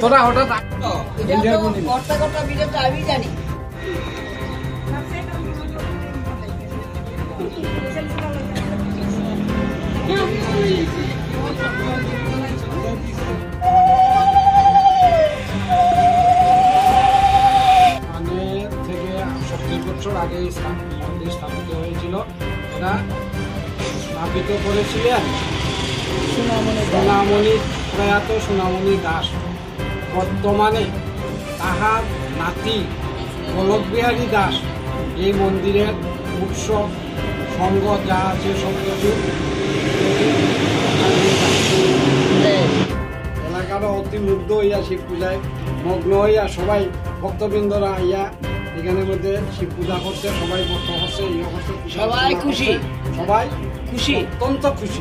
তোরা হঠাৎ আমি জানি আগে মন্দির স্থাপিত হয়েছিল। এটা স্থাপিত করেছিলেন সোনামণি প্রয়াত সোনামণি দাস। বর্তমানে তাহার নাতি গোলকবিহারী দাস এই মন্দিরের উৎসব সঙ্গ যা আছে সব কিছু এলাকারও অতি মুগ্ধ হইয়া শিব পূজায় মগ্ন হইয়া সবাই ভক্তবৃন্দরা ইয়া এখানের মধ্যে শিব পূজা করছে, সবাই ভক্ত হচ্ছে, ইয়ে করছে, সবাই খুশি, সবাই খুশি, অত্যন্ত খুশি।